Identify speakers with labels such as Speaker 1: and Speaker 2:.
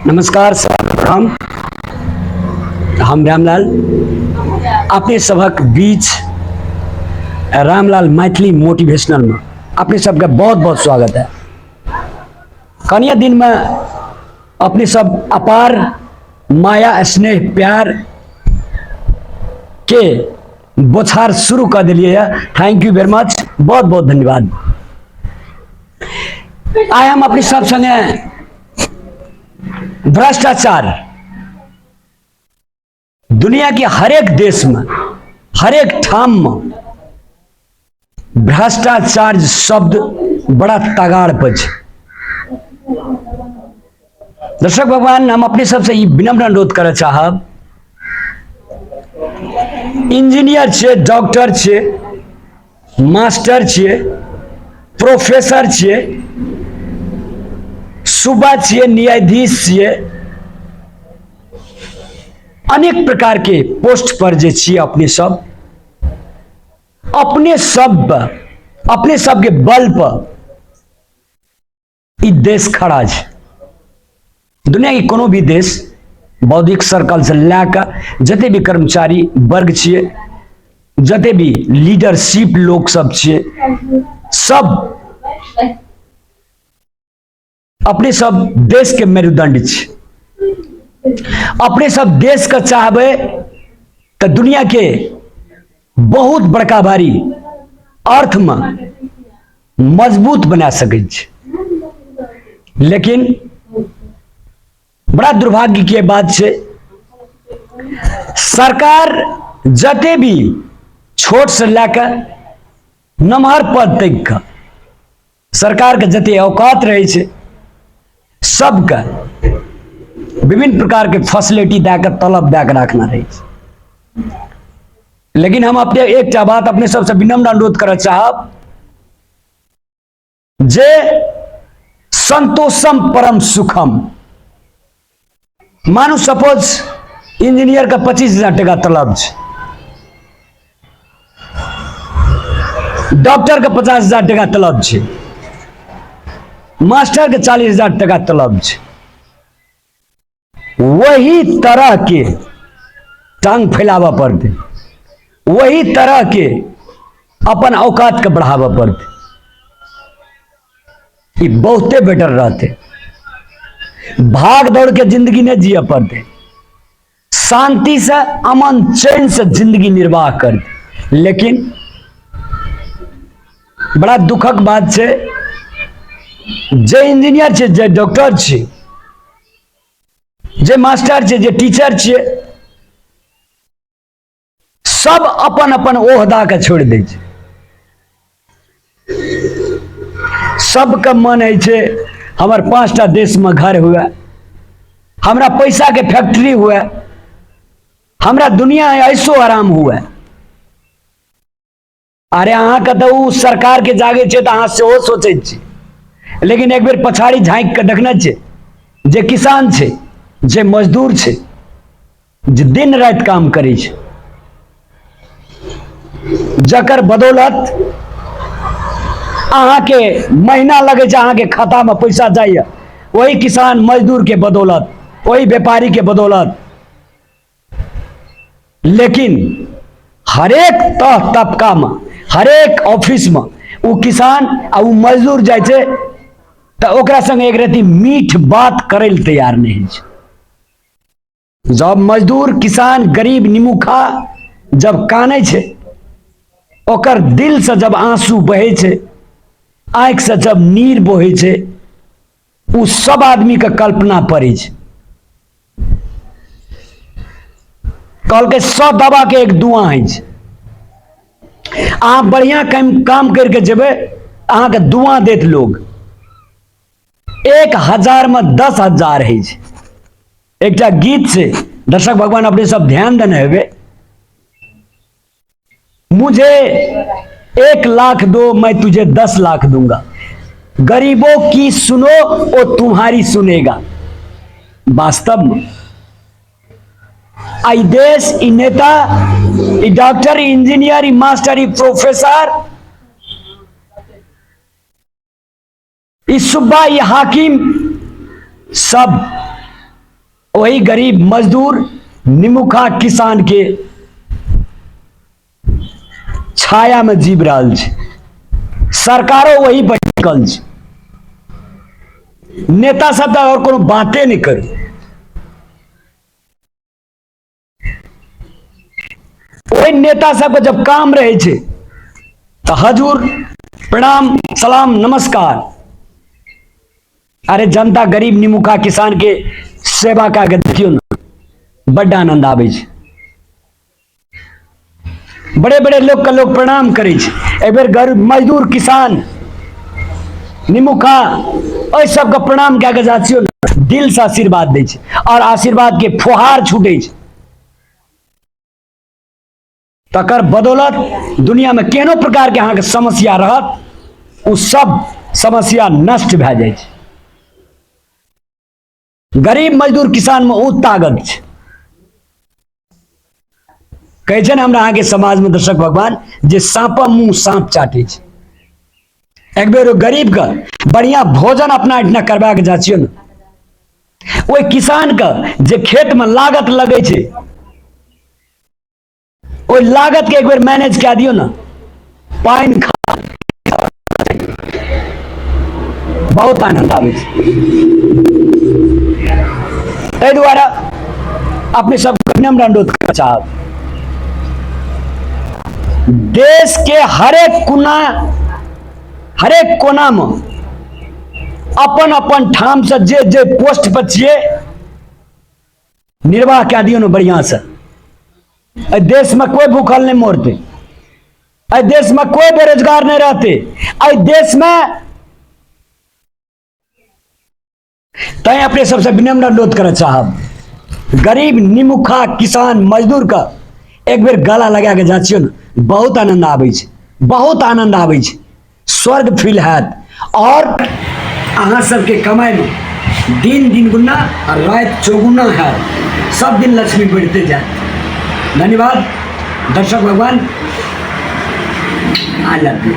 Speaker 1: नमस्कार प्रणाम। हम रामलाल अपने सबक बीच रामलाल मैथिली मोटिवेशनल में अपने सबका बहुत बहुत स्वागत है। कनिया दिन में अपने सब अपार माया स्नेह प्यार के बौछार शुरू कर दिलिए है। थैंक यू वेरी मच, बहुत बहुत धन्यवाद। आए हम अपने सब संगे भ्रष्टाचार दुनिया के हर एक देश में हर एक ठाम में भ्रष्टाचार शब्द बड़ा तगाड़ पर। दर्शक भगवान, हम अपने सबसे विनम्र अनुरोध कर चाहब, इंजीनियर छे, डॉक्टर छे, मास्टर छे, प्रोफेसर छे, सुबह छे, न्यायाधीश छे, अनेक प्रकार के पोस्ट पर जे छे अपने सब के बल पर ई देश खड़ा है। दुनिया के कोनो भी देश बौद्धिक सर्कल से लैकर जते भी कर्मचारी वर्ग छे, जते भी लीडरशिप लोग सब छे, सब अपने सब देश के मेरुदंड छे। अपने सब देश का चाहबे तो दुनिया के बहुत बड़का भारी अर्थ में मजबूत बना सके छे। लेकिन बड़ा दुर्भाग्य की बात छे, सरकार जते भी छोट से लेकर नमहर पद तक का सरकार के जते औकात रहे छे, सबका विभिन्न प्रकार के फैसिलिटी देकर तलब देकर रखना रही। लेकिन हम अपने एक बात अपने सबसे विनम्र अनुरोध कर चाहब, जे संतोषम परम सुखम। मानो सपोज इंजीनियर का 25,000 टका तलब है, डॉक्टर का 50,000 टका तलब है, मास्टर के 40,000 टका तलब है। वही तरह के टांग फैलावा पड़ते, वही तरह के अपन औकात के बढ़ावा पड़ते, ये बहुते बेटर रहते। भाग दौड़ के जिंदगी नहीं जिया पड़ते, शांति से अमन चैन से जिंदगी निर्वाह करते। लेकिन बड़ा दुखक बात है, जे इंजीनियर छे, जे डॉक्टर छे, जे मास्टर छे, जे टीचर छे, सब अपन अपन ओहदा के छोड़ दे छे। सबका मन है छे हमार 5टा देश में घर हुआ, हमरा पैसा के फैक्ट्री हुआ, हमरा दुनिया ऐसो आराम हुआ। अरे अहाँ का तो सरकार के जागे छे तो अहाँ सेहो सोचे छे, लेकिन एक बेर पछाड़ी झाँक के देखना छे, जे किसान छे, जे मजदूर छे, जे दिन रात काम करे छे, जकर बदौलत अहाँ के महीना लगे छे, अहाँ के खाता में पैसा जाइए, वही किसान मजदूर के बदौलत, वही व्यापारी के बदौलत। लेकिन हरेक तह तबका में, हरेक ऑफिस में वो किसान आ वो मजदूर जाए छे तो ओकरा संग एक रति मीठ बात करे ले तैयार नहीं छे। जब मजदूर किसान गरीब निमुखा जब काने छे, ओकर दिल से जब आंसू बहे छे, आंख से जब नीर बहे छे, उस सब आदमी का कल्पना पड़े छे। कल के 100 दबा के एक दुआ है छे। आप बढ़िया काम करके जेबे, अहाँ के दुआ देत लोग 1000 में 10,000 है छे। एक गीत से दर्शक भगवान अपने सब ध्यान देने हुए, मुझे 1 लाख दो मैं तुझे 10 लाख दूंगा, गरीबों की सुनो वो तुम्हारी सुनेगा। वास्तव में आई देश, ई नेता, ई डॉक्टर, ई इंजीनियर, ई मास्टर, ई प्रोफेसर, ई सुब्बा, ई हाकिम, सब वही गरीब मजदूर निमुखा किसान के छाया में जीव रहा छै। सरकारों वही बैठल छै, नेता सब तो और कोनो बातें नहीं करू। वही नेता सबके जब काम रहे छै तो हजूर प्रणाम सलाम नमस्कार। अरे जनता गरीब निमुखा किसान के सेवा का देखियो ना, बड़ा आनंद आवे छै। बड़े बड़े लोग का लोग प्रणाम करे छै। एक बेर गरीब मजदूर किसान निमुखा ओइ सबके प्रणाम कए के जाचियो ना, दिल से आशीर्वाद दै छै और आशीर्वाद के फुहार छूटे छै। तकर बदौलत दुनिया में केनो प्रकार के अहाँ के समस्या रहत, उ सब समस्या नष्ट भए जाए छै। गरीब मजदूर किसान में उ ताकत छै। कहै छै ने हमरा अहाँ के समाज में दर्शक भगवान, जे सांपा मुंह सांप चाटे छै। एक बेर गरीब का बढ़िया भोजन अपना इतना करवा के जाचियो ना, ओइ किसान का जे खेत में लागत लगे छै, ओइ लागत के एक बेर मैनेज कए दियो ना, पाइन खा बहुत आनंद आवे छै। एहि दुआरे अपने सब नम्र अनुरोध करना चाहब, देश के हरेक कोना में अपन अपन ठाम से जे जे पोस्ट पर छिए निर्वाह कए दियो ना बढ़िया से। एहि देश में कोई भूखल नहीं मरते, एहि देश में कोई बेरोजगार नहीं रहते। एहि देश में तय अपने सबसे विनम्र अनुरोध करना चाहब, गरीब निमुखा किसान मजदूर का एक बेर गला लगा के जाचियो ना, बहुत आनंद आवे छै, बहुत आनंद आवे छै, स्वर्ग फील हैत। और अहाँ सबके कमाई में दिन दिन गुना और रात चौगुना है, सब दिन लक्ष्मी बढ़ते जाए। धन्यवाद दर्शक भगवान, आई लव यू।